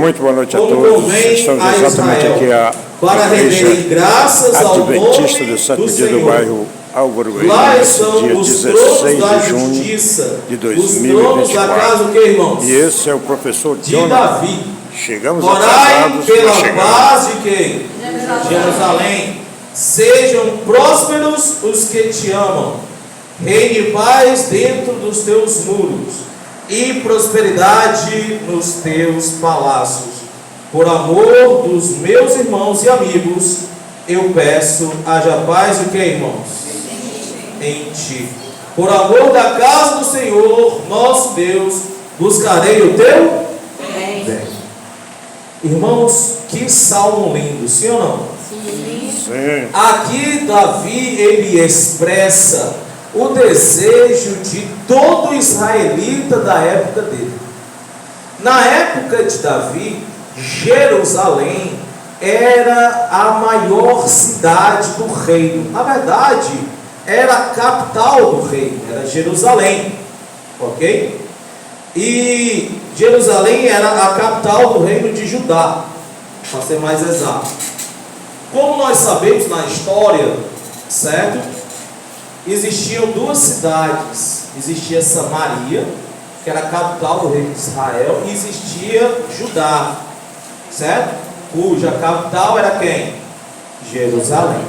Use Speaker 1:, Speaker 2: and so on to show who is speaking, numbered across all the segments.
Speaker 1: Muito boa noite a
Speaker 2: como
Speaker 1: todos.
Speaker 2: convém
Speaker 1: Estamos
Speaker 2: a
Speaker 1: exatamente
Speaker 2: Israel,
Speaker 1: aqui a
Speaker 2: para renderem graças ao nome
Speaker 1: Adventista do Sétimo
Speaker 2: do
Speaker 1: Dia do
Speaker 2: Senhor.
Speaker 1: bairro Álvaro Goiânia,
Speaker 2: Lá
Speaker 1: nesse
Speaker 2: estão
Speaker 1: dia
Speaker 2: os
Speaker 1: 16
Speaker 2: tronos da
Speaker 1: de junho
Speaker 2: justiça,
Speaker 1: de
Speaker 2: os tronos da
Speaker 1: 2024.
Speaker 2: casa, o que, irmãos?
Speaker 1: E esse é o professor
Speaker 2: De
Speaker 1: Jonathan.
Speaker 2: Davi.
Speaker 1: Chegamos
Speaker 2: Orai
Speaker 1: atrasados,
Speaker 2: pela
Speaker 1: mas chegamos.
Speaker 2: paz de quem? Jerusalém. Sejam prósperos os que te amam. Reine paz dentro dos teus muros e prosperidade nos teus palácios. Por amor dos meus irmãos e amigos, eu peço, haja paz o que, irmãos? Em ti. Por amor da casa do Senhor, nosso Deus, buscarei o teu bem. Irmãos, que salmo lindo, sim ou não?
Speaker 1: Sim.
Speaker 2: Aqui Davi, ele expressa o desejo de todo israelita da época dele. Na época de Davi, Jerusalém era a maior cidade do reino. Na verdade, era a capital do reino, era Jerusalém, ok? E Jerusalém era a capital do reino de Judá, para ser mais exato. Como nós sabemos na história, certo? Existiam duas cidades. Existia Samaria, que era a capital do reino de Israel, e existia Judá, certo? Cuja capital era quem? Jerusalém.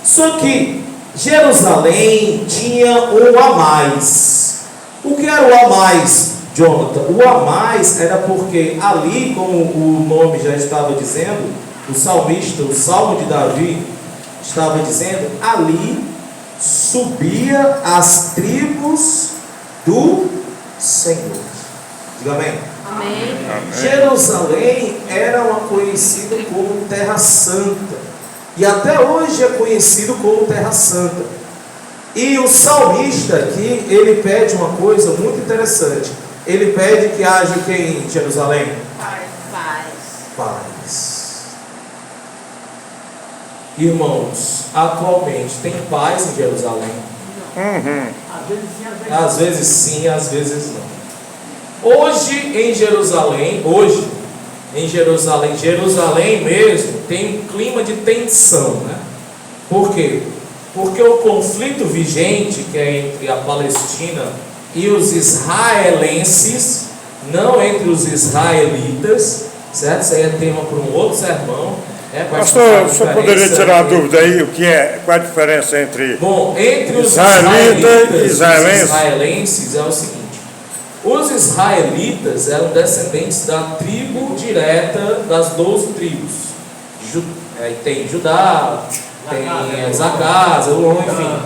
Speaker 2: Só que Jerusalém tinha um a mais. O que era o a mais, Jonathan? O a mais era porque ali, como o nome já estava dizendo, o salmista, o salmo de Davi estava dizendo, ali subia as tribos do Senhor. Diga amém.
Speaker 3: Amém.
Speaker 2: Jerusalém era uma conhecida como Terra Santa, e até hoje é conhecido como Terra Santa. E o salmista aqui, ele pede uma coisa muito interessante. Ele pede que haja o que em Jerusalém? Paz. Irmãos, atualmente tem paz em Jerusalém? Às vezes sim, às vezes não. Hoje em Jerusalém mesmo tem um clima de tensão, né? Por quê? Porque o conflito vigente, que é entre a Palestina e os israelenses, não entre os israelitas, certo? Isso aí é tema para um outro sermão.
Speaker 1: Pastor, o senhor poderia tirar a dúvida aí, qual a diferença entre
Speaker 2: entre os
Speaker 1: israelitas e
Speaker 2: israelenses é o seguinte: os israelitas eram descendentes da tribo direta das 12 tribos. Tem Judá, tem Zacá, Zebulon, enfim.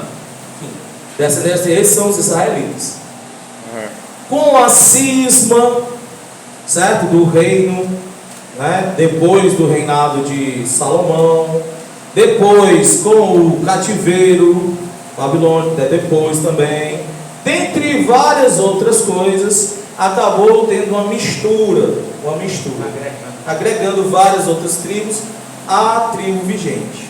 Speaker 2: Descendentes deles são os israelitas. Com a cisma, certo, do reino, né, depois do reinado de Salomão, depois com o cativeiro babilônico, depois também, dentre várias outras coisas, acabou tendo uma mistura, agregando várias outras tribos à tribo vigente.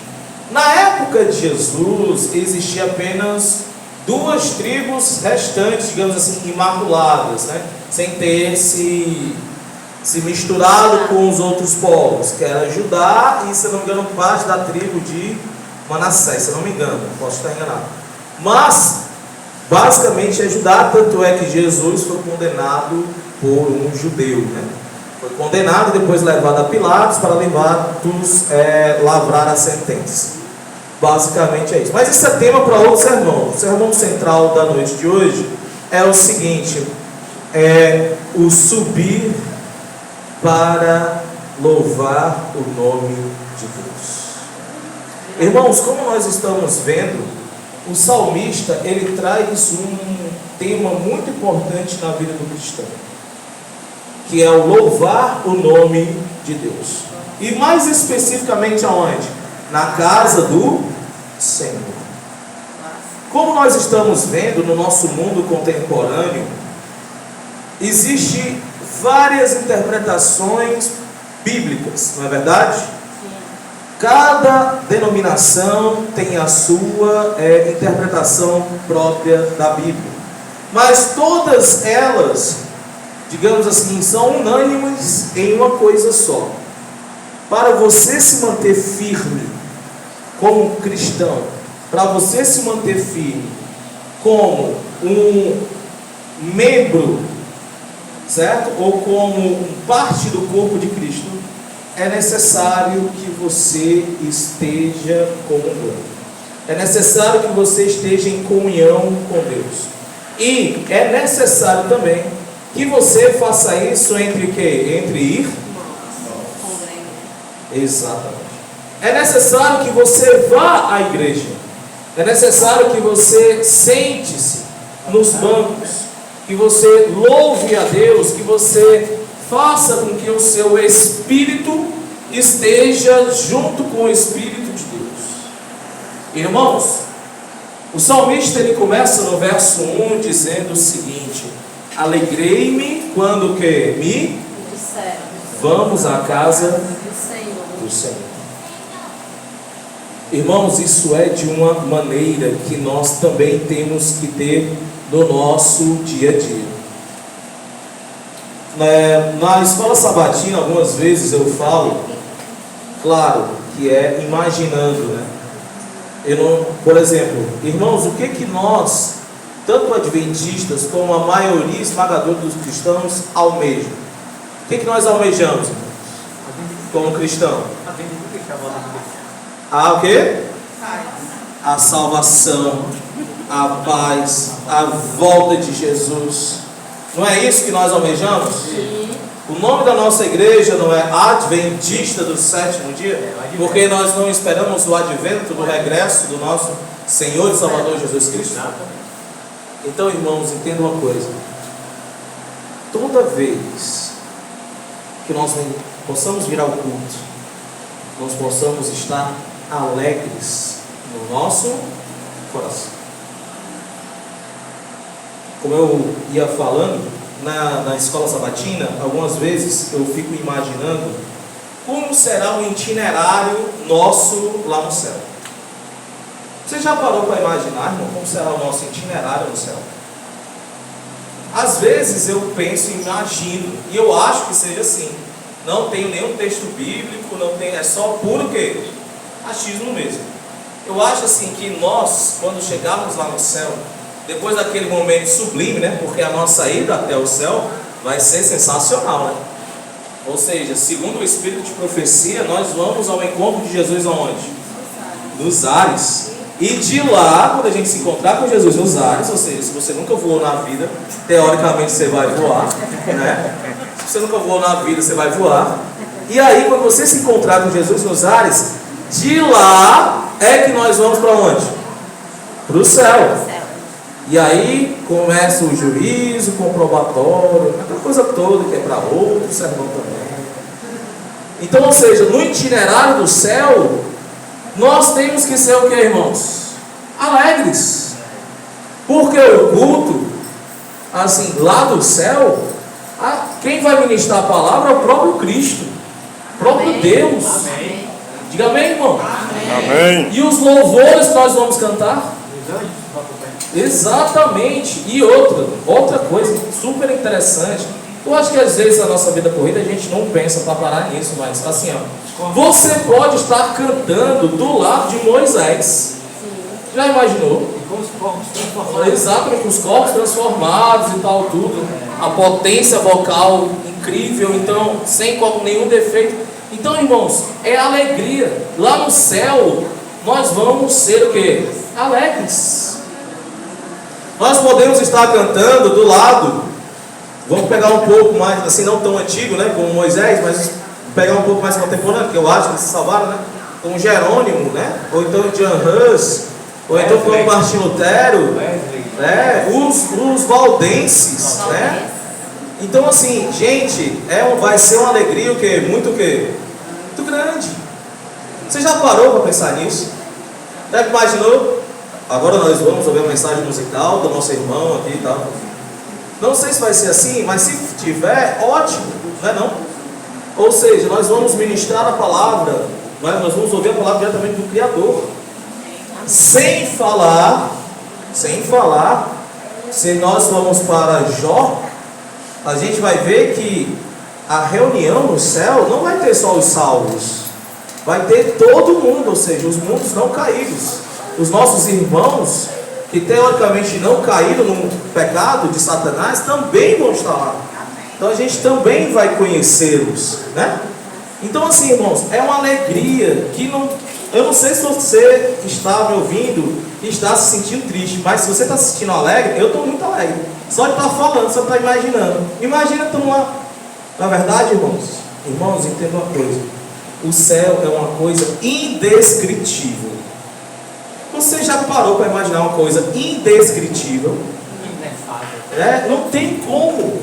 Speaker 2: Na época de Jesus, existia apenas duas tribos restantes, digamos assim, imaculadas, né, sem ter se misturado com os outros povos, que era Judá e, se não me engano, parte da tribo de Manassés, se não me engano, posso estar enganado. Mas basicamente é Judá, tanto é que Jesus foi condenado por um judeu, né? Foi condenado e depois levado a Pilatos para lavrar a sentença. Basicamente é isso. Mas isso é tema para outro sermão. O sermão central da noite de hoje é o seguinte: é o subir para louvar o nome de Deus. Irmãos, como nós estamos vendo, o salmista, ele traz um tema muito importante na vida do cristão, que é o louvar o nome de Deus. E mais especificamente aonde? Na casa do Senhor. Como nós estamos vendo no nosso mundo contemporâneo, existe várias interpretações bíblicas, não é verdade? Cada denominação tem a sua interpretação própria da Bíblia, mas todas elas, digamos assim, são unânimes em uma coisa só. Para você se manter firme como cristão, para você se manter firme como um membro, certo? Ou como parte do corpo de Cristo, é necessário que você esteja congruente. É necessário que você esteja em comunhão com Deus. E é necessário também que você faça isso entre quê? Entre ir? Exatamente. É necessário que você vá à igreja. É necessário que você sente-se nos bancos, que você louve a Deus, que você faça com que o seu espírito esteja junto com o Espírito de Deus. Irmãos, o salmista ele começa no verso 1 dizendo o seguinte: alegrei-me quando que me vamos à casa do Senhor. Irmãos, isso é de uma maneira que nós também temos que ter no nosso dia a dia. Na escola sabatina, algumas vezes eu falo, claro, que é imaginando, né? Por exemplo, irmãos, o que nós, tanto adventistas como a maioria esmagadora dos cristãos, almejam? O que nós almejamos, como cristão? O quê? A salvação, a paz, a volta de Jesus. Não é isso que nós almejamos? Sim. O nome da nossa igreja não é Adventista do Sétimo Dia, porque nós não esperamos o advento do regresso do nosso Senhor e Salvador Jesus Cristo. Então, irmãos, entenda uma coisa: toda vez que nós possamos vir ao culto, nós possamos estar alegres no nosso coração. Como eu ia falando, na escola sabatina, algumas vezes eu fico imaginando como será o itinerário nosso lá no céu. Você já parou para imaginar, irmão, como será o nosso itinerário no céu? Às vezes eu penso e imagino, e eu acho que seja assim. Não tenho nenhum texto bíblico, não tem, é só puro quê? Achismo mesmo. Eu acho assim que nós, quando chegarmos lá no céu, depois daquele momento sublime, né? Porque a nossa ida até o céu vai ser sensacional, né? Ou seja, segundo o Espírito de profecia, nós vamos ao encontro de Jesus aonde? Nos ares. E de lá, quando a gente se encontrar com Jesus nos ares, ou seja, se você nunca voou na vida, teoricamente você vai voar, né? Se você nunca voou na vida, você vai voar. E aí, quando você se encontrar com Jesus nos ares, de lá é que nós vamos para onde? Para o céu. E aí começa o juízo comprobatório, aquela coisa toda que é para outro sermão também. Então, ou seja, no itinerário do céu, nós temos que ser o que, irmãos? Alegres. Porque o culto, assim, lá do céu, quem vai ministrar a palavra é o próprio Cristo, o próprio amém. Deus. Amém. Diga amém, irmão.
Speaker 1: Amém.
Speaker 2: E os louvores que nós vamos cantar? Exatamente. E outra coisa super interessante. Eu acho que às vezes na nossa vida corrida a gente não pensa para parar nisso, mas assim, ó, você pode estar cantando do lado de Moisés. Já imaginou?
Speaker 3: Com os corpos transformados.
Speaker 2: Exatamente, com os corpos transformados e tal, tudo. A potência vocal incrível, então, sem nenhum defeito. Então, irmãos, é alegria. Lá no céu, nós vamos ser o quê? Alegres. Nós podemos estar cantando do lado, vamos pegar um pouco mais, assim, não tão antigo, né, como Moisés, mas pegar um pouco mais contemporâneo, que eu acho que eles se salvaram, né, como Jerônimo, né, ou então John Hus, ou então como Martim Lutero, né, os valdenses, né. Então, assim, gente, vai ser uma alegria o quê? Muito grande. Você já parou para pensar nisso? Já imaginou? Agora nós vamos ouvir a mensagem musical do nosso irmão aqui e tal. Não sei se vai ser assim, mas se tiver, ótimo, não é não? Ou seja, nós vamos ministrar a palavra, nós vamos ouvir a palavra diretamente do Criador. Sem falar, se nós vamos para Jó, a gente vai ver que a reunião no céu não vai ter só os salvos, vai ter todo mundo, ou seja, os mundos não caídos, os nossos irmãos que teoricamente não caíram no pecado de Satanás também vão estar lá. Então a gente também vai conhecê-los, né? Então assim, irmãos, é uma alegria que não... Eu não sei se você está me ouvindo e está se sentindo triste, mas se você está se sentindo alegre, eu estou muito alegre. Só de estar falando, só de estar imaginando. Imagina tu lá. Na verdade, irmãos, entenda uma coisa. O céu é uma coisa indescritível. Você já parou para imaginar uma coisa indescritível? Não tem como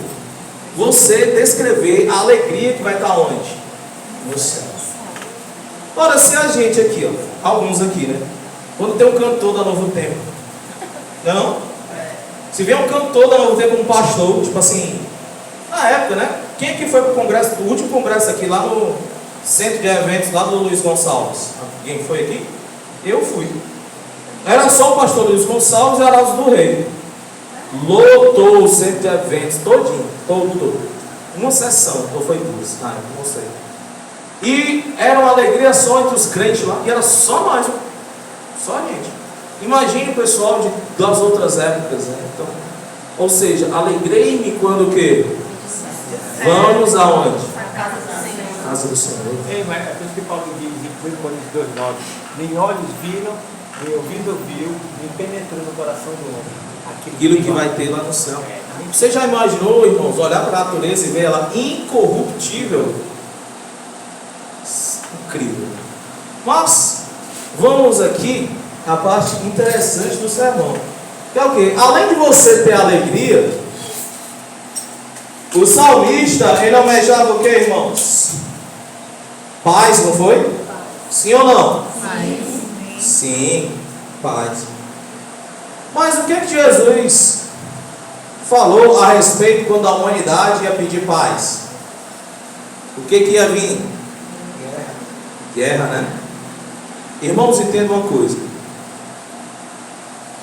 Speaker 2: você descrever a alegria que vai estar onde? No céu. Ora, se a gente aqui, ó, alguns aqui, né? Quando tem um cantor da Novo Tempo, não? Se vier um cantor da Novo Tempo, um pastor, tipo assim, na época, né? Quem é que foi para o congresso, o último congresso aqui, lá no centro de eventos, lá do Luiz Gonçalves? Alguém foi aqui? Eu fui. Era só o pastor Luiz Gonçalves e Arauzo do Rei. Lotou o centro de eventos todinho, todo. Uma sessão, ou foi duas? Ah, eu não sei. E era uma alegria só entre os crentes lá, e era só nós, só a gente. Imagine o pessoal das outras épocas, né? Então, ou seja, alegrei-me quando o quê? Vamos aonde? Casa do Senhor.
Speaker 3: É por isso que Paulo diz em 1 Coríntios 2,9: nem olhos viram, nem ouvido ouviu, nem penetrou no coração do homem
Speaker 2: Aquilo que vai ter lá no céu. Você já imaginou, irmãos, olhar para a natureza e ver ela incorruptível? Incrível. Mas vamos aqui à parte interessante do sermão, que é o quê? Além de você ter alegria, o salmista, ele almejava o que, irmãos? Paz, não foi? Sim ou não?
Speaker 4: Paz.
Speaker 2: Sim, paz. Mas o que Jesus falou a respeito quando a humanidade ia pedir paz? O que ia vir? Guerra, né? Irmãos, entendam uma coisa.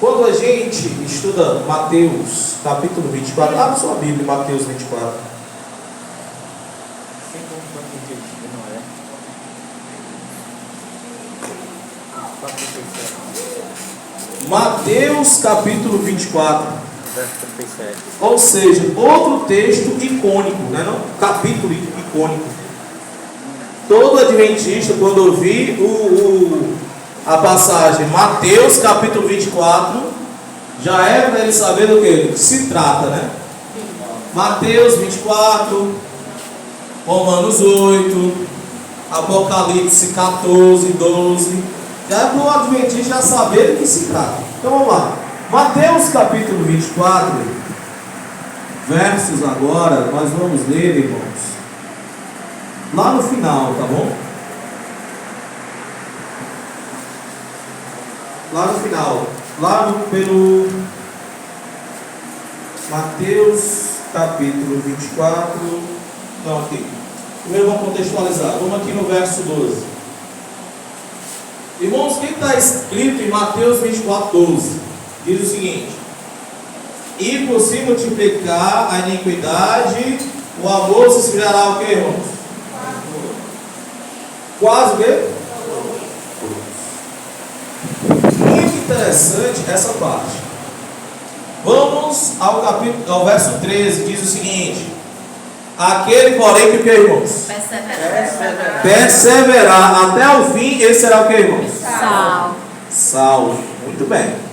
Speaker 2: Quando a gente estuda Mateus, capítulo 24, abre sua Bíblia, Mateus 24. Mateus, capítulo 24. Ou seja, outro texto icônico, né, não? Capítulo icônico. Todo adventista, quando ouvir a passagem Mateus capítulo 24, já é para ele saber do que se trata, né? Mateus 24, Romanos 8, Apocalipse 14, 12. Já é para o adventista já saber do que se trata. Então vamos lá. Mateus capítulo 24, versos agora, nós vamos ler, irmãos, lá no final, tá bom? Lá no final, pelo Mateus capítulo 24, não, aqui. Primeiro vamos contextualizar, vamos aqui no verso 12. Irmãos, o que está escrito em Mateus 24, 12? Diz o seguinte: e por se multiplicar a iniquidade, o amor se esfriará o que, irmãos? Quase o quê? Muito interessante essa parte. Vamos ao verso 13, diz o seguinte: aquele, porém, que o que, irmãos? Perseverar até o fim, esse será o que, irmãos? Salvo. Muito bem.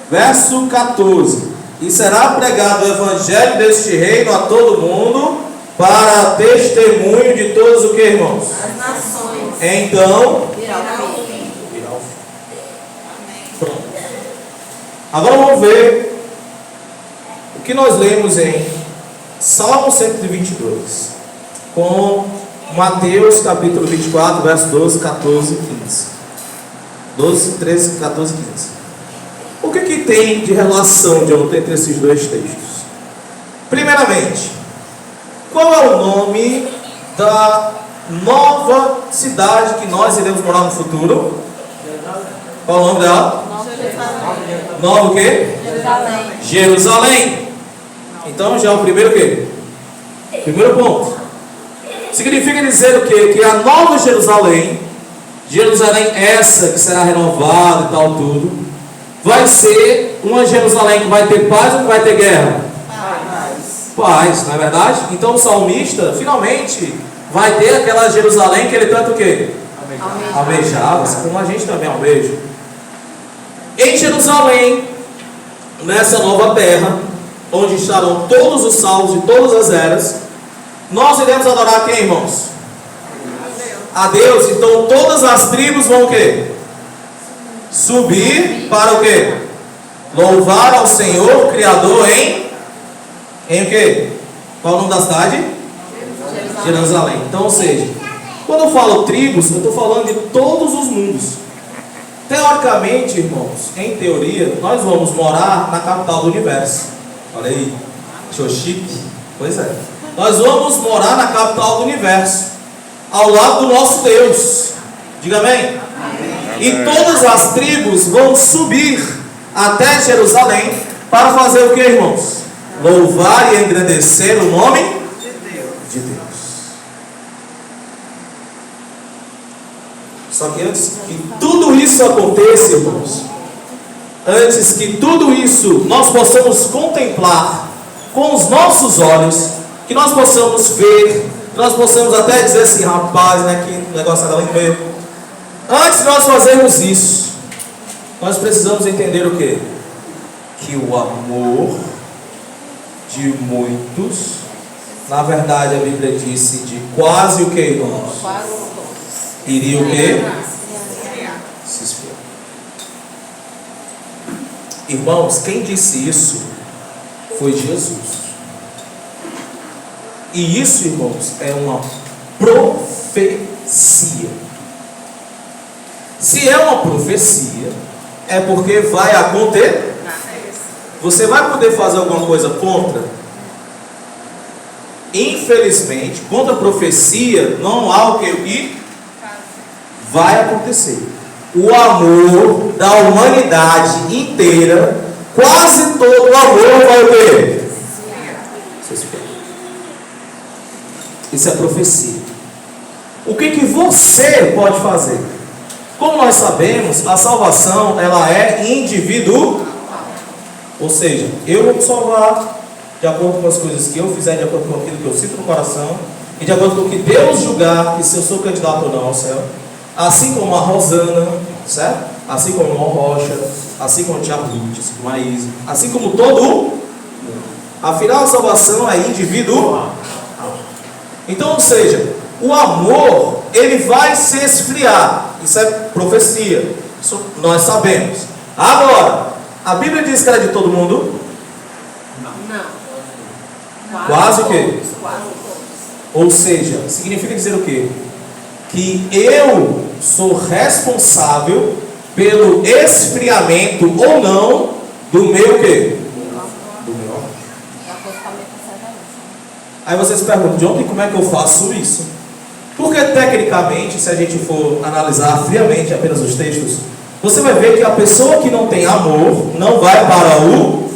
Speaker 2: Verso 14: e será pregado o evangelho deste reino a todo mundo, para testemunho de todos o que, irmãos?
Speaker 4: As nações.
Speaker 2: Então
Speaker 4: Virá o fim.
Speaker 2: Pronto. Agora vamos ver o que nós lemos em Salmo 122 com Mateus capítulo 24, verso 12, 14 e 15. 12, 13, 14 e 15. O que tem de relação entre esses dois textos? Primeiramente, qual é o nome da nova cidade que nós iremos morar no futuro? Qual é o nome dela? Nova o quê?
Speaker 4: Jerusalém.
Speaker 2: Jerusalém. Então já é o primeiro o quê? Primeiro ponto. Significa dizer o quê? Que a nova Jerusalém, Jerusalém essa que será renovada e tal tudo, vai ser uma Jerusalém que vai ter paz ou que vai ter guerra? Paz, não é verdade? Então o salmista finalmente vai ter aquela Jerusalém que ele tanto o quê? Almejava, assim como a gente também almeja. Em Jerusalém, nessa nova terra, onde estarão todos os salvos de todas as eras, nós iremos adorar quem, irmãos? A Deus. Então todas as tribos vão o quê? Subir para o quê? Louvar ao Senhor, Criador em o quê? Qual o nome da cidade? Jerusalém. Então, ou seja, quando eu falo tribos, eu estou falando de todos os mundos. Teoricamente, irmãos, em teoria, nós vamos morar na capital do universo. Olha aí, show chique. Pois é. Nós vamos morar na capital do universo, ao lado do nosso Deus. Diga amém? E todas as tribos vão subir até Jerusalém para fazer o que, irmãos? Louvar e engrandecer o nome de Deus. Só que antes que tudo isso aconteça, irmãos, antes que tudo isso nós possamos contemplar com os nossos olhos, que nós possamos ver, que nós possamos até dizer assim, rapaz, né, que negócio era lindo mesmo. Antes de nós fazermos isso, nós precisamos entender o quê? Que o amor de muitos, na verdade a Bíblia disse de quase o que, irmãos? Iria o quê? Se esfriar. Irmãos, quem disse isso foi Jesus. E isso, irmãos, é uma profecia. Se é uma profecia, é porque vai acontecer. Você vai poder fazer alguma coisa contra? Infelizmente, contra a profecia, não há o que vai acontecer. O amor da humanidade inteira, quase todo o amor vai o quê? Isso é profecia. O que você pode fazer? Como nós sabemos, a salvação ela é individual. Ou seja, eu vou me salvar de acordo com as coisas que eu fizer, de acordo com aquilo que eu sinto no coração, e de acordo com o que Deus julgar, que se eu sou candidato ou não ao céu. Assim como a Rosana, certo? Assim como o Rocha, assim como o Tiago Ruth, assim como a Isa, assim como todo mundo. Afinal, a salvação é individual. Então, ou seja, o amor, ele vai se esfriar. Isso é profecia. Isso nós sabemos. Agora, a Bíblia diz que era de todo mundo?
Speaker 4: Não.
Speaker 2: Quase o quê?
Speaker 4: Quase todos.
Speaker 2: Ou seja, significa dizer o quê? Que eu sou responsável pelo esfriamento ou não do meu quê? Do meu amor. Aí vocês perguntam, John, e como é que eu faço isso? Porque tecnicamente, se a gente for analisar friamente apenas os textos, você vai ver que a pessoa que não tem amor não vai para o...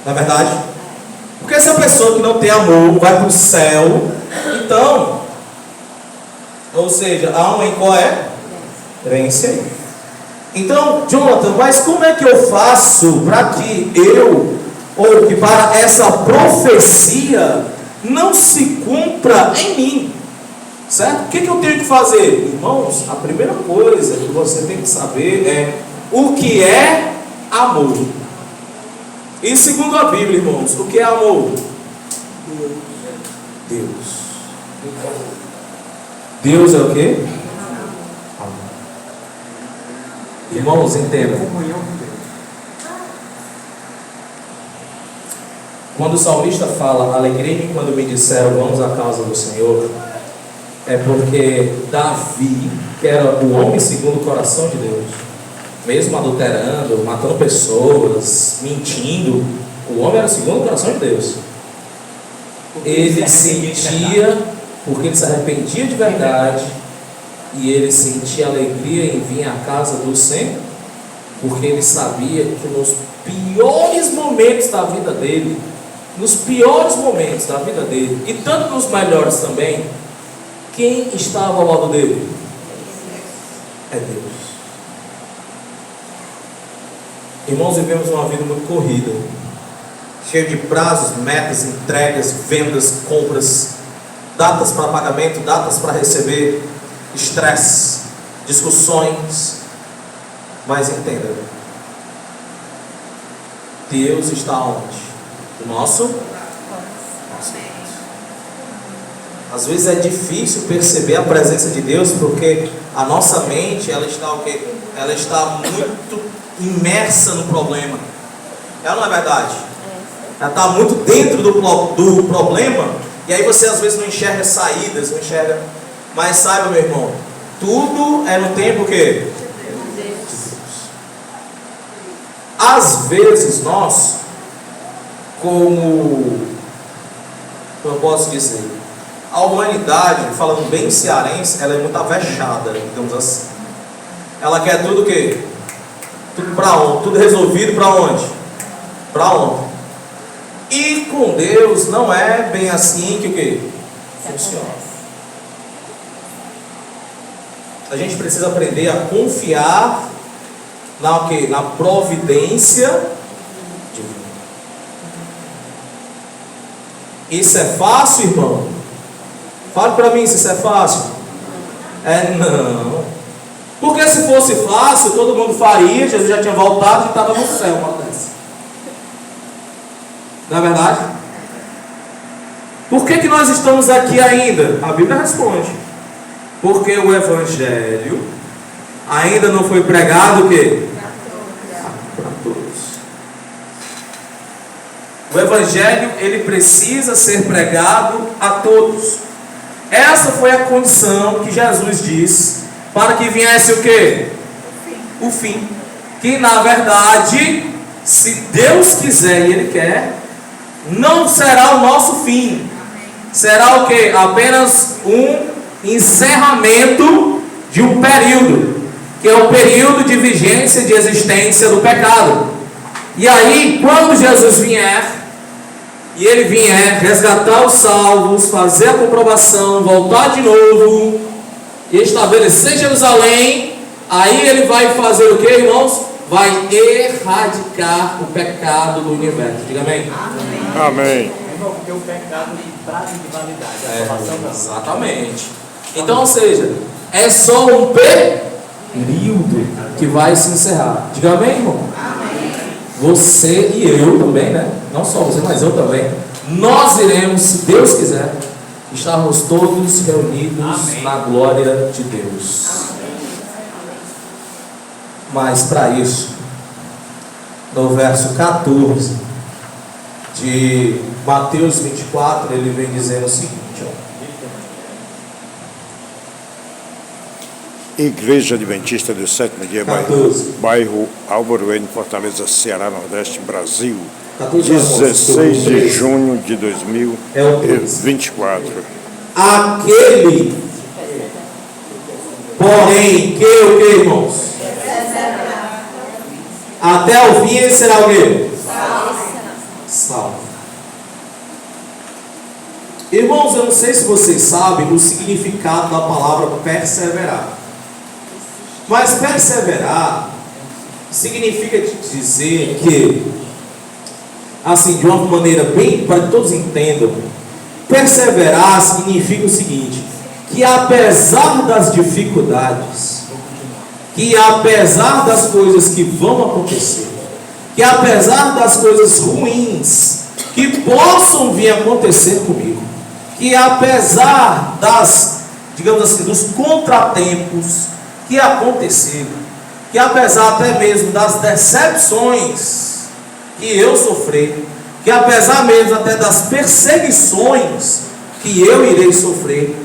Speaker 2: Não é verdade? Porque se a pessoa que não tem amor vai para o céu, então... Ou seja, há uma incoerência aí. Então, Jonathan, mas como é que eu faço para que ou que para essa profecia não se cumpra em mim? Certo? O que eu tenho que fazer? Irmãos, a primeira coisa que você tem que saber é o que é amor. E segundo a Bíblia, irmãos, o que é amor? Deus. Deus é o quê? Amor. Irmãos, entendam. Quando o salmista fala, alegrei-me quando me disseram, vamos à casa do Senhor, é porque Davi, que era o homem segundo o coração de Deus, mesmo adulterando, matando pessoas, mentindo, o homem era segundo o coração de Deus. Ele sentia, porque ele se arrependia de verdade, e ele sentia alegria em vir à casa do Senhor, porque ele sabia que nos piores momentos da vida dele, nos piores momentos da vida dele, e tanto nos melhores também, quem estava ao lado dele? É Deus. Irmãos, vivemos uma vida muito corrida, cheia de prazos, metas, entregas, vendas, compras, datas para pagamento, datas para receber, estresse, discussões. Mas entenda, Deus está onde? O nosso. Às vezes é difícil perceber a presença de Deus, porque a nossa mente, ela está o quê? Ela está muito imersa no problema. Ela não é verdade? Ela está muito dentro do problema, e aí você às vezes não enxerga saídas, não enxerga. Mas saiba, meu irmão, tudo é no tempo o quê? De Deus. Às vezes nós, como eu posso dizer, a humanidade, falando bem cearense, ela é muito avexada, digamos assim. Ela quer tudo o quê? Tudo para onde? Tudo resolvido para onde? Para onde? E com Deus não é bem assim que o quê? Funciona. A gente precisa aprender a confiar na o quê? Na providência divina. Isso é fácil, irmão? Fale para mim se isso é fácil. Não. Porque se fosse fácil, todo mundo faria, Jesus já tinha voltado e estava no céu, uma dessa. Não é verdade? Por que nós estamos aqui ainda? A Bíblia responde. Porque o Evangelho ainda não foi pregado o quê? Para todos. O Evangelho, ele precisa ser pregado a todos. Essa foi a condição que Jesus disse para que viesse o quê? O fim. Que na verdade, se Deus quiser e Ele quer, não será o nosso fim. Será o quê? Apenas um encerramento de um período, que é o período de vigência de existência do pecado. E aí, quando Jesus vier, e Ele vier resgatar os salvos, fazer a comprovação, voltar de novo e estabelecer Jerusalém, aí Ele vai fazer o que, irmãos? Vai erradicar o pecado do universo. Diga amém.
Speaker 1: Amém.
Speaker 3: Irmão, porque o pecado tem prazo de validade. A salvação não.
Speaker 2: Exatamente. Então, ou seja, é só um período que vai se encerrar. Diga amém, irmão.
Speaker 4: Amém.
Speaker 2: Você e eu também, né? Não só você, mas eu também. Nós iremos, se Deus quiser, estarmos todos reunidos
Speaker 3: Amém.
Speaker 2: na glória de Deus. Mas para isso, no verso 14 de Mateus 24, ele vem dizendo o seguinte, ó.
Speaker 1: Igreja Adventista do Sétimo Dia,
Speaker 2: 14.
Speaker 1: bairro Álvaro N, Fortaleza, Ceará, Nordeste, Brasil.
Speaker 2: 14,
Speaker 1: 16 de junho de 2024.
Speaker 2: Aquele, porém, que o que, irmãos? Até o fim ele será o quê? Salvo. Irmãos, eu não sei se vocês sabem o significado da palavra perseverar. Mas perseverar significa dizer que, assim, de uma maneira bem, para que todos entendam, perseverar significa o seguinte, que apesar das dificuldades, que apesar das coisas que vão acontecer, que apesar das coisas ruins que possam vir a acontecer comigo, que apesar das, digamos assim, dos contratempos que aconteceram, que apesar até mesmo das decepções que eu sofri, que apesar mesmo até das perseguições que eu irei sofrer,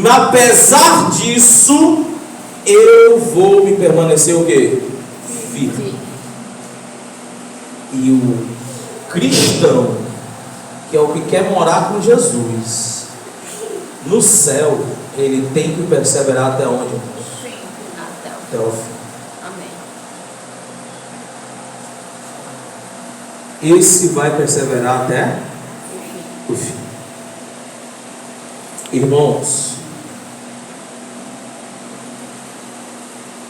Speaker 2: apesar disso, eu vou me permanecer o quê? Firme. E o cristão, que é o que quer morar com Jesus no céu, ele tem que perseverar até onde? Até o fim.
Speaker 4: Amém.
Speaker 2: Esse vai perseverar até o fim. Irmãos,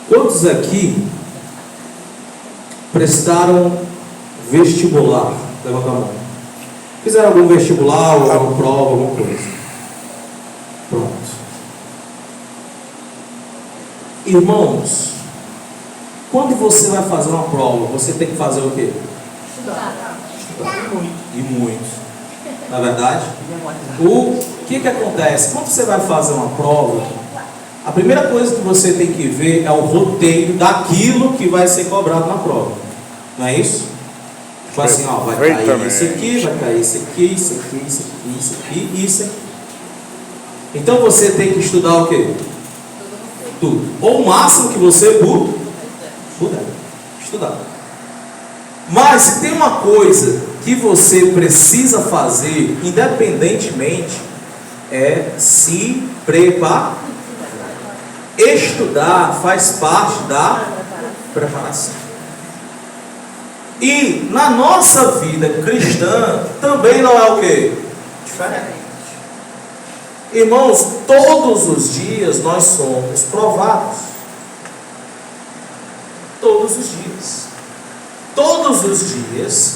Speaker 2: quantos aqui prestaram vestibular? Levanta a mão. Fizeram algum vestibular, ou alguma prova, alguma coisa? Pronto. Irmãos, quando você vai fazer uma prova, você tem que fazer o quê?
Speaker 4: Estudar.
Speaker 2: E muito. Na verdade, o que acontece? Quando você vai fazer uma prova, a primeira coisa que você tem que ver é o roteiro daquilo que vai ser cobrado na prova. Não é isso? Tipo assim, ó, vai cair isso aqui, vai cair isso aqui, isso aqui, isso aqui, isso aqui, isso aqui. Então você tem que estudar o quê? Tudo. Ou o máximo que você puder estudar. Mas se tem uma coisa que você precisa fazer, independentemente, é se preparar. Estudar faz parte da preparação. E na nossa vida cristã também não é o quê? Diferente. Irmãos, todos os dias nós somos provados. Todos os dias. Todos os dias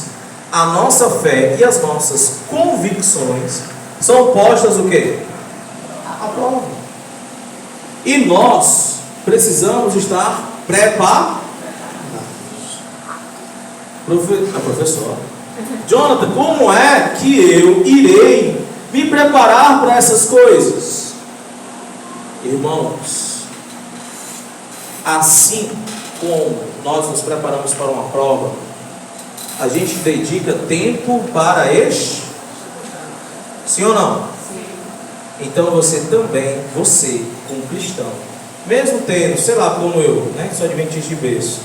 Speaker 2: a nossa fé e as nossas convicções são postas o quê? À prova. E nós precisamos estar preparados. Professor, Jonathan, como é que eu irei me preparar para essas coisas? Irmãos, assim como nós nos preparamos para uma prova, a gente dedica tempo para este? Sim ou não?
Speaker 4: Sim.
Speaker 2: Então você também, você como cristão, mesmo tendo, sei lá, como eu, né, que sou adventista de berço,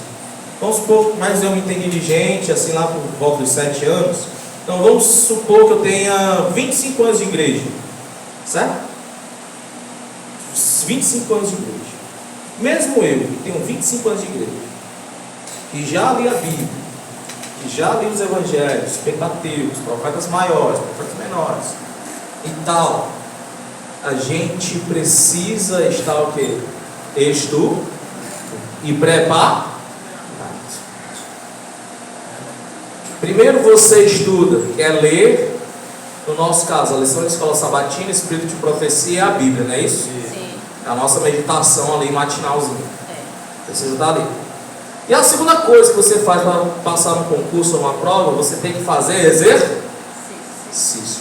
Speaker 2: vamos supor, mas eu me entendi de gente, assim lá por volta dos 7 anos, então vamos supor que eu tenha 25 anos de igreja, certo? 25 anos de igreja. Mesmo eu, que tenho 25 anos de igreja, que já li a Bíblia, que já li os evangelhos, Pentateucos, profetas maiores, profetas menores e tal, a gente precisa estar o quê? Estudando e preparar. Primeiro você estuda, quer ler, no nosso caso, a lição da escola sabatina, Espírito de Profecia e a Bíblia, não é isso?
Speaker 4: Sim.
Speaker 2: É a nossa meditação ali matinalzinha.
Speaker 4: É.
Speaker 2: Precisa estar ali. E a segunda coisa que você faz para passar um concurso ou uma prova, você tem que fazer exercícios.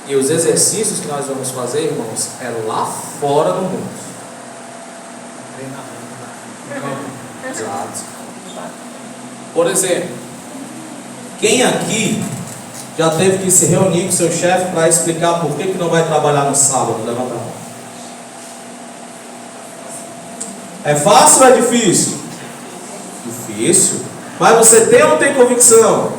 Speaker 2: E os exercícios que nós vamos fazer, irmãos, é lá fora no mundo. Exato. Por exemplo, quem aqui já teve que se reunir com seu chefe para explicar por que não vai trabalhar no sábado? Levanta a mão. É fácil ou é difícil? Difícil. Mas você tem ou não tem convicção?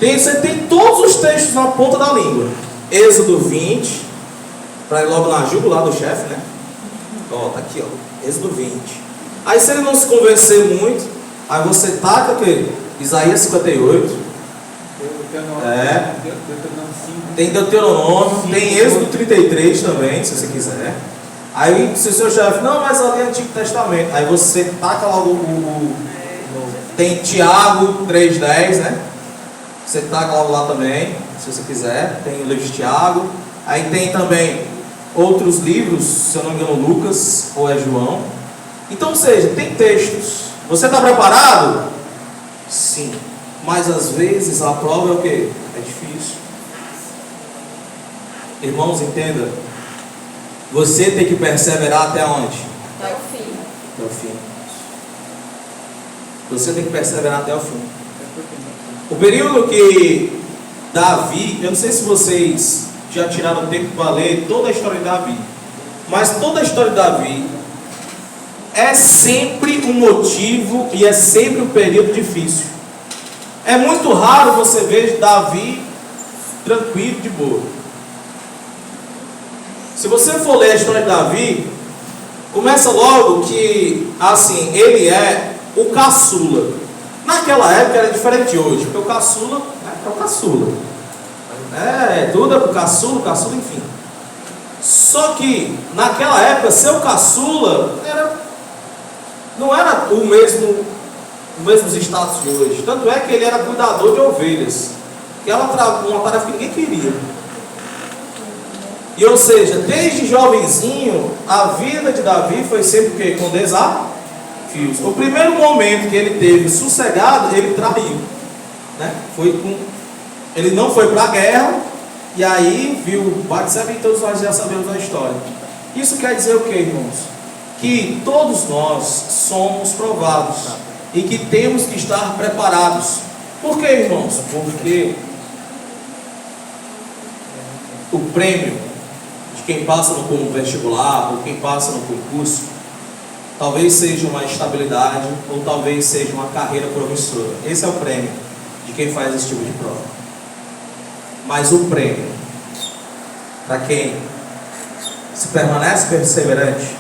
Speaker 2: Você tem todos os textos na ponta da língua. Êxodo 20, para ir logo na jugular do chefe, né? Ó, tá aqui, ó. Êxodo 20. Aí se ele não se convencer muito, aí você taca o quê? Isaías 58. Tem Deuteronômio, tem Êxodo 33 também, se você quiser. Aí se o seu chefe, não, mas ali é Antigo Testamento, aí você taca logo tem Tiago 3,10, né? Você taca logo lá também, se você quiser. Tem o livro de Tiago. Aí tem também outros livros, se eu não me engano, Lucas ou é João. Então, ou seja, tem textos. Você está preparado? Sim. Mas às vezes a prova é o quê? É difícil. Irmãos, entenda. Você tem que perseverar até onde?
Speaker 4: Até o fim.
Speaker 2: Até o fim. Você tem que perseverar até o fim. O período que Davi, eu não sei se vocês já tiraram tempo para ler toda a história de Davi, mas toda a história de Davi é sempre um motivo e é sempre um período difícil. É muito raro você ver Davi tranquilo, de boa. Se você for ler a história de Davi, começa logo que, assim, ele é o caçula. Naquela época era diferente de hoje, porque o caçula é o caçula. Tudo é pro caçula, enfim. Só que naquela época, seu caçula não era o mesmo status de hoje. Tanto é que ele era cuidador de ovelhas, que era uma tarefa que ninguém queria. E ou seja, desde jovenzinho, a vida de Davi foi sempre o quê? Com desafios. O primeiro momento que ele teve sossegado, ele traiu, né? Ele não foi para a guerra, e aí viu Batseba, e todos nós já sabemos a história. Isso quer dizer o que, irmãos? Que todos nós somos provados e que temos que estar preparados. Por que, irmãos? Porque o prêmio de quem passa no vestibular ou quem passa no concurso talvez seja uma estabilidade ou talvez seja uma carreira promissora. Esse é o prêmio de quem faz esse tipo de prova. Mas o prêmio para quem se permanece perseverante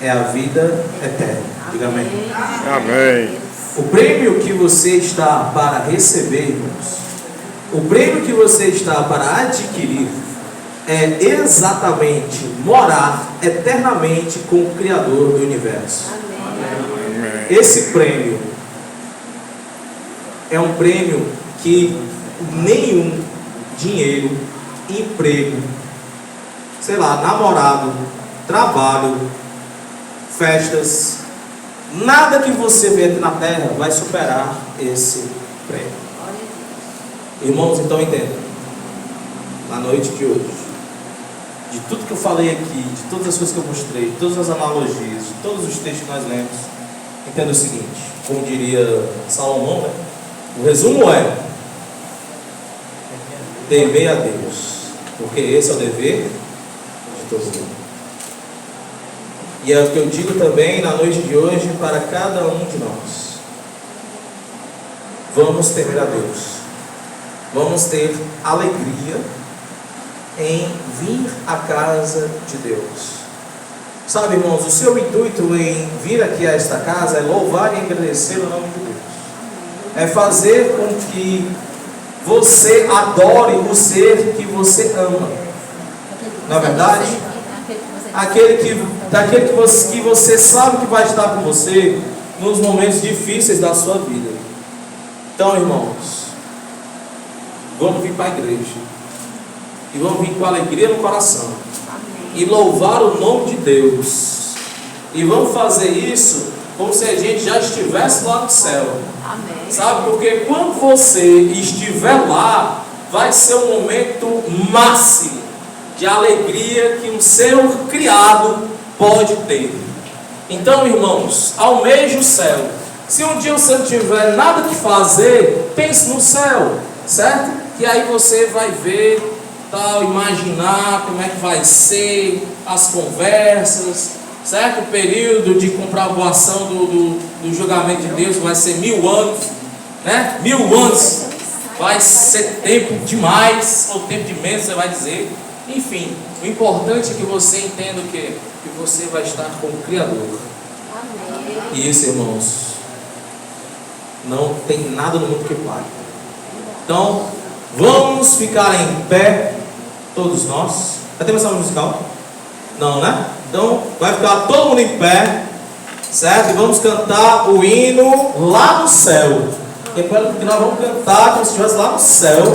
Speaker 2: é a vida eterna. Diga amém.
Speaker 1: Amém.
Speaker 2: O prêmio que você está para receber, irmãos, o prêmio que você está para adquirir é exatamente morar eternamente com o Criador do universo.
Speaker 1: Amém.
Speaker 2: Esse prêmio é um prêmio que nenhum dinheiro, emprego, sei lá, namorado, trabalho, festas, nada que você vê aqui na terra vai superar esse prêmio. Irmãos, então entenda, na noite de hoje, de tudo que eu falei aqui, de todas as coisas que eu mostrei, de todas as analogias, de todos os textos que nós lemos, entenda o seguinte, como diria Salomão, né? O resumo é: temer a Deus, porque esse é o dever de todo mundo. E é o que eu digo também na noite de hoje para cada um de nós. Vamos temer a Deus. Vamos ter alegria em vir à casa de Deus. Sabe, irmãos, o seu intuito em vir aqui a esta casa é louvar e agradecer o nome de Deus. É fazer com que você adore o ser que você ama. Na verdade, daquele que você sabe que vai estar com você nos momentos difíceis da sua vida. Então, irmãos, vamos vir para a igreja e vamos vir com alegria no coração e louvar o nome de Deus, e vamos fazer isso como se a gente já estivesse lá no céu. Sabe, porque quando você estiver lá, vai ser um momento máximo de alegria que um ser criado pode ter. Então, irmãos, almeje o céu. Se um dia você não tiver nada que fazer, pense no céu, certo? Que aí você vai ver, tal, imaginar como é que vai ser as conversas, certo? O período de comprovação do julgamento de Deus vai ser 1000 anos, né? 1000 anos vai ser tempo demais, ou tempo de menos, você vai dizer. Enfim, o importante é que você entenda o quê? Que você vai estar com o Criador. E isso, irmãos, não tem nada no mundo que pague. Então, vamos ficar em pé, todos nós. Já tem uma salva musical? Não, né? Então, vai ficar todo mundo em pé, certo? E vamos cantar o hino lá no céu. Lembrando que nós vamos cantar como se estivesse lá no céu,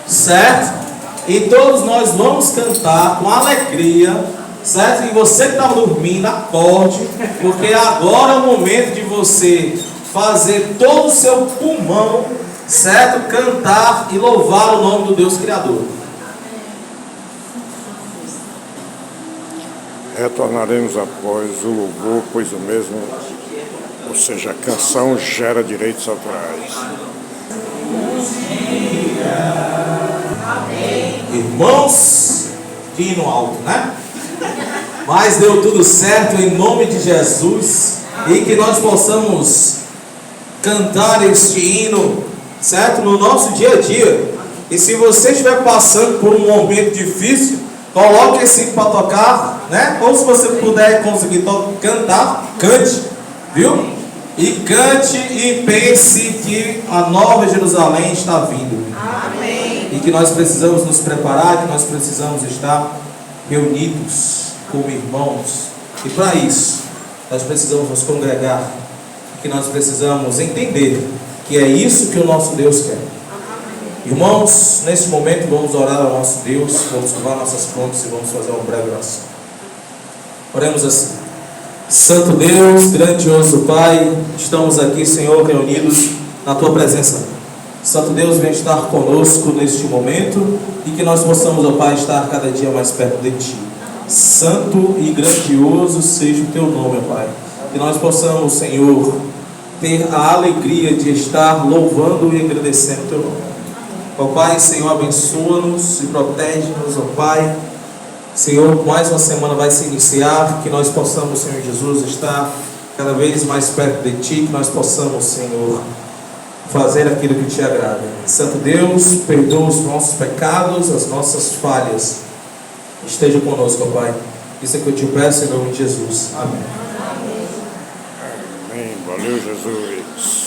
Speaker 2: certo? E todos nós vamos cantar com alegria, certo? E você que está dormindo, acorde, porque agora é o momento de você fazer todo o seu pulmão, certo? Cantar e louvar o nome do Deus Criador.
Speaker 1: Retornaremos após o louvor, pois o mesmo, ou seja, a canção gera direitos autorais.
Speaker 2: Irmãos, de hino alto, né? Mas deu tudo certo em nome de Jesus, e que nós possamos cantar este hino, certo? No nosso dia a dia. E se você estiver passando por um momento difícil, coloque esse hino para tocar, né? Ou se você puder conseguir cantar, cante, viu? E cante e pense que a nova Jerusalém está vindo.
Speaker 4: Amém.
Speaker 2: E que nós precisamos nos preparar, que nós precisamos estar reunidos como irmãos. E para isso, nós precisamos nos congregar, que nós precisamos entender que é isso que o nosso Deus quer. Irmãos, nesse momento vamos orar ao nosso Deus, vamos curvar nossas frontes e vamos fazer uma breve oração. Oremos assim. Santo Deus, grandioso Pai, estamos aqui, Senhor, reunidos na Tua presença. Santo Deus, vem estar conosco neste momento e que nós possamos, ó Pai, estar cada dia mais perto de Ti. Santo e grandioso seja o Teu nome, ó Pai. Que nós possamos, Senhor, ter a alegria de estar louvando e agradecendo o Teu nome. Ó Pai, Senhor, abençoa-nos e protege-nos, ó Pai. Senhor, mais uma semana vai se iniciar, que nós possamos, Senhor Jesus, estar cada vez mais perto de Ti, que nós possamos, Senhor, fazer aquilo que Te agrada. Santo Deus, perdoa os nossos pecados, as nossas falhas. Esteja conosco, ó Pai. Isso é que eu Te peço em nome de Jesus. Amém.
Speaker 1: Amém. Valeu, Jesus.